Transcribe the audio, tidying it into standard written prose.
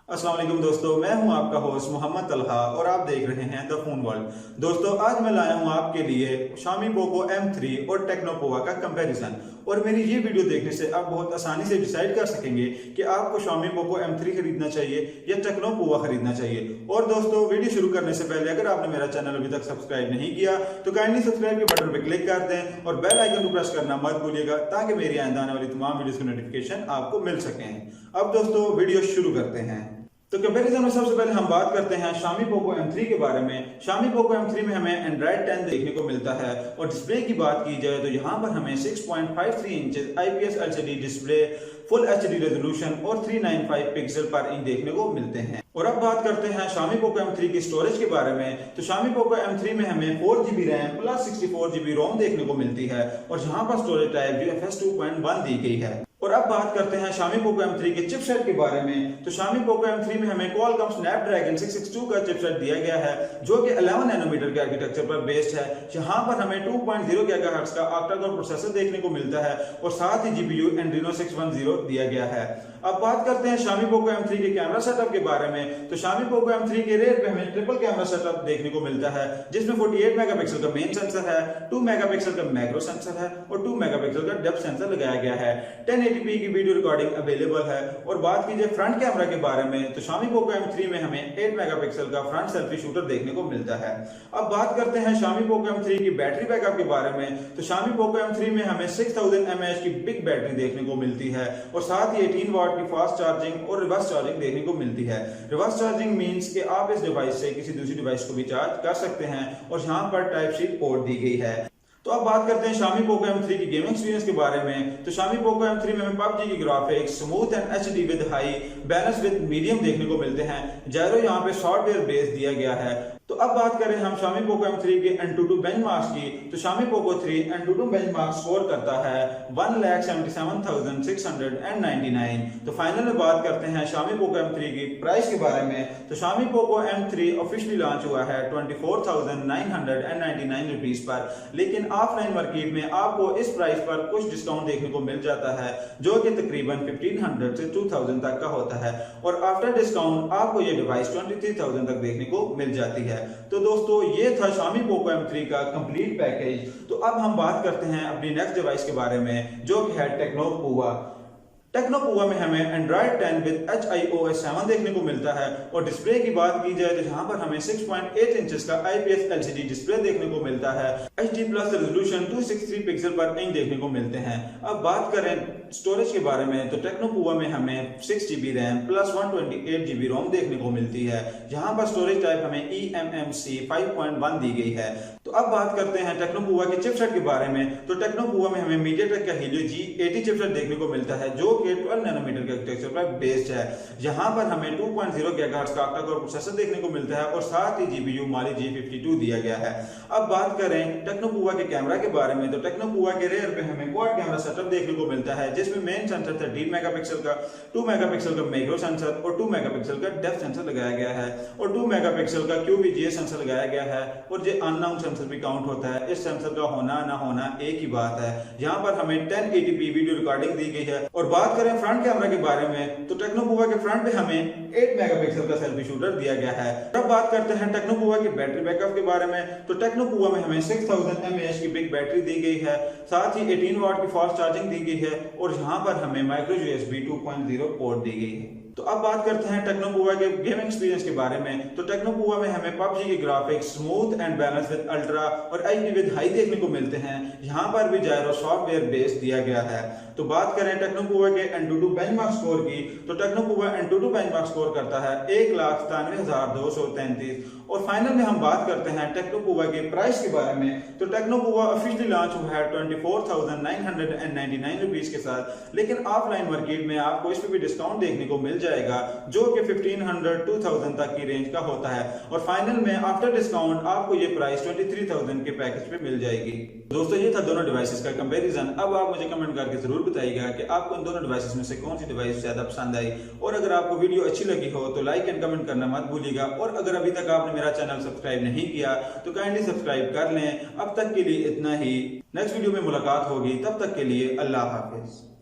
अस्सलाम वालेकुम दोस्तों, मैं हूं आपका होस्ट मोहम्मद तलहा और आप देख रहे हैं द फोन वर्ल्ड। दोस्तों, आज मैं लाया हूं आपके लिए Xiaomi POCO M3 और Tecno POVA का कंपैरिजन। और मेरी ये वीडियो देखने से आप बहुत आसानी से डिसाइड कर सकेंगे कि आपको Xiaomi POCO M3 खरीदना चाहिए या Tecno POVA खरीदना चाहिए। और दोस्तों, वीडियो शुरू करने से पहले अगर आपने मेरा चैनल अभी तक सब्सक्राइब नहीं किया तो काइंडली सब्सक्राइब के बटन पर क्लिक कर दें और बेल आइकन को प्रेस करना मत भूलिएगा ताकि मेरी आने आने वाली तमाम वीडियोस की नोटिफिकेशन आपको मिल सकें। अब दोस्तों, वीडियो शुरू करते हैं। तो कंपैरिजन में सबसे पहले हम बात करते हैं Xiaomi POCO M3 के बारे में। Xiaomi POCO M3 में हमें Android 10 देखने को मिलता है और डिस्प्ले की बात की जाए तो यहाँ पर हमें 6.53 inches IPS LCD display, full HD resolution और 395 पिक्सल पर इंच देखने को मिलते हैं। और अब बात करते हैं Xiaomi POCO M3 की स्टोरेज के बारे में। तो Xiaomi POCO M3 में हमें 4GB रैम प्लस 64GB रोम देखने को मिलती है और यहाँ पर स्टोरेज टाइप UFS 2.1 दी गई है। और अब बात करते हैं Xiaomi POCO M3 के चिपसेट के बारे में। तो Xiaomi POCO M3 में हमें Qualcomm Snapdragon 662 का चिपसेट दिया गया है जो कि 11 नैनोमीटर के आर्किटेक्चर पर बेस्ड है। यहाँ पर हमें 2.0 गीगाहर्ट्ज का ऑक्टा-कोर प्रोसेसर देखने को मिलता है और साथ ही GPU Adreno 610 दिया गया है। अब बात करते हैं Xiaomi POCO M3 के कैमरा सेटअप के बारे में। तो Xiaomi POCO M3 के रेयर पे हमें ट्रिपल कैमरा सेटअप देखने को मिलता है जिसमें 48 मेगापिक्सल का मेन सेंसर है, 2 मेगापिक्सल का मैक्रो सेंसर है और 2 मेगापिक्सल का डेप्थ सेंसर लगाया गया है। 1080p की वीडियो रिकॉर्डिंग अवेलेबल है। और बात कीजिए फ्रंट कैमरा के बारे में तो Xiaomi POCO M3 में हमें 8 मेगापिक्सल का फ्रंट सेल्फी शूटर देखने को मिलता है। अब बात करते हैं Xiaomi POCO M3 की बैटरी बैकअप के बारे में। तो Xiaomi POCO M3 में हमें 6000 mAh की बिग बैटरी देखने को मिलती है और साथ ही 18 वाट की फास्ट चार्जिंग और रिवर्स चार्जिंग देखने को मिलती है। रिवर्स चार्जिंग मींस कि आप इस डिवाइस से किसी दूसरी डिवाइस को भी चार्ज कर सकते हैं और यहाँ पर टाइप सी पोर्ट दी गई है। तो अब बात करते हैं Xiaomi POCO M3 की गेमिंग एक्सपीरियंस के बारे में। तो Xiaomi POCO M3 में हमें PUBG की graphics smooth and HD with high, balance with medium देखने को मिलते हैं। जायरो यहाँ पे सॉफ्टवेयर बेस दिया गया है। तो अब बात करें हम Xiaomi POCO M3 के Antutu बेंचमार्क्स की। तो Xiaomi POCO 3 Antutu benchmark score करता है 1,77,699। तो फाइनल में बात करते हैं Xiaomi POCO M3 की प्राइस के बारे में। तो Xiaomi POCO M3 officially launch हुआ है 24,999 रुपीस पर, लेकिन ऑफलाइन मार्केट में आपको इस प्राइस पर कुछ डिस्काउंट देखने को मिल जाता है जो कि तकरीबन 1500 से 2000 तक का होता है और आफ्टर डिस्काउंट आपको ये डिवाइस 23,000 तक देखने को मिल जाती है। तो दोस्तों, ये था Xiaomi POCO M3 का कंप्लीट पैकेज। तो अब हम बात करते हैं अपनी नेक्स्ट डिवाइस के बारे में जो कि है Tecno POVA। Tecno POVA में हमें Android 10 विद HiOS 7 देखने को मिलता है और डिस्प्ले की बात की जाए तो यहाँ पर हमें 6.8 इंचेस का IPS LCD डिस्प्ले देखने को मिलता है। HD प्लस रेजोल्यूशन 263 पिक्सल पर इंच देखने को मिलते हैं। अब बात करें स्टोरेज के बारे में तो Tecno POVA में हमें 6GB रैम प्लस 128GB रोम देखने को मिलती है। यहाँ पर स्टोरेज टाइप हमें eMMC 5.1 दी गई है। तो अब बात करते हैं Tecno POVA के चिपसेट के बारे में। तो Tecno POVA में हमें MediaTek का Helio G80 चिपसेट देखने को मिलता है जो 12 नैनोमीटर के आर्किटेक्चर पर बेस्ड है। यहाँ पर हमें 2.0 गीगाहर्ट्ज का ऑक्टा-कोर प्रोसेसर देखने को मिलता है और साथ ही GPU Mali G52 दिया गया है। अब बात करें Tecno POVA के कैमरा के बारे में तो Tecno POVA के रेयर पे हमें क्वाड कैमरा सेटअप देखने को मिलता है जिसमें मेन सेंसर 13 मेगापिक्सल का, 2 मेगापिक्सल का मैक्रो सेंसर और 2 मेगापिक्सल का डेप्थ सेंसर लगाया गया है और 2 मेगापिक्सल का QVGA सेंसर लगाया गया है और ये अननाउन सेंसर भी काउंट होता है। इस सेंसर का होना ना होना एक ही बात है। यहाँ पर हमें 1080p वीडियो रिकॉर्डिंग दी गई है। और बात करें फ्रंट कैमरा के बारे में तो Tecno POVA के फ्रंट पे हमें 8 मेगापिक्सल का सेल्फी शूटर दिया गया है। अब बात करते हैं Tecno POVA की बैटरी बैकअप के बारे में। तो Tecno POVA में हमें 6000 mAh की बिग बैटरी दी गई है, साथ ही 18 वाट की फास्ट चार्जिंग दी गई है और यहाँ पर हमें माइक्रो USB 2.0 पोर्ट दी गई है। तो अब बात करते हैं Tecno POVA के गेमिंग एक्सपीरियंस के बारे में। तो Tecno POVA में हमें PUBG की graphics smooth and balance with ultra और HD विद हाई देखने को मिलते हैं। यहाँ पर भी जायरो सॉफ्टवेयर बेस दिया गया है। तो बात करें Tecno POVA के Antutu बेंचमार्क स्कोर की तो Tecno POVA Antutu benchmark score करता है 1,97,233। और फाइनल में हम बात करते हैं Tecno POVA के प्राइस के बारे में। तो Tecno POVA ऑफिशियली लॉन्च हुआ है 24,999 रुपीस के साथ, लेकिन ऑफलाइन मार्केट में आपको इस पे भी डिस्काउंट देखने को मिल जाएगा जो कि 1500 2000 तक की रेंज का होता है और फाइनल में आफ्टर डिस्काउंट आपको ये प्राइस 23,000 के पैकेज पे मिल जाएगी। दोस्तों, ये था दोनों डिवाइसेस का कंपैरिजन। अब आप मुझे कमेंट करके जरूर बताइएगा कि आपको इन दोनों डिवाइसेस में से कौन सी डिवाइस ज्यादा पसंद आई और अगर आपको वीडियो अच्छी लगी हो तो लाइक एंड कमेंट करना मत भूलिएगा और अगर अभी तक आपने मेरा चैनल सब्सक्राइब नहीं किया तो काइंडली सब्सक्राइब कर लें। अब तक के लिए इतना ही, नेक्स्ट वीडियो में मुलाकात होगी, तब तक के लिए अल्लाह हाफिज।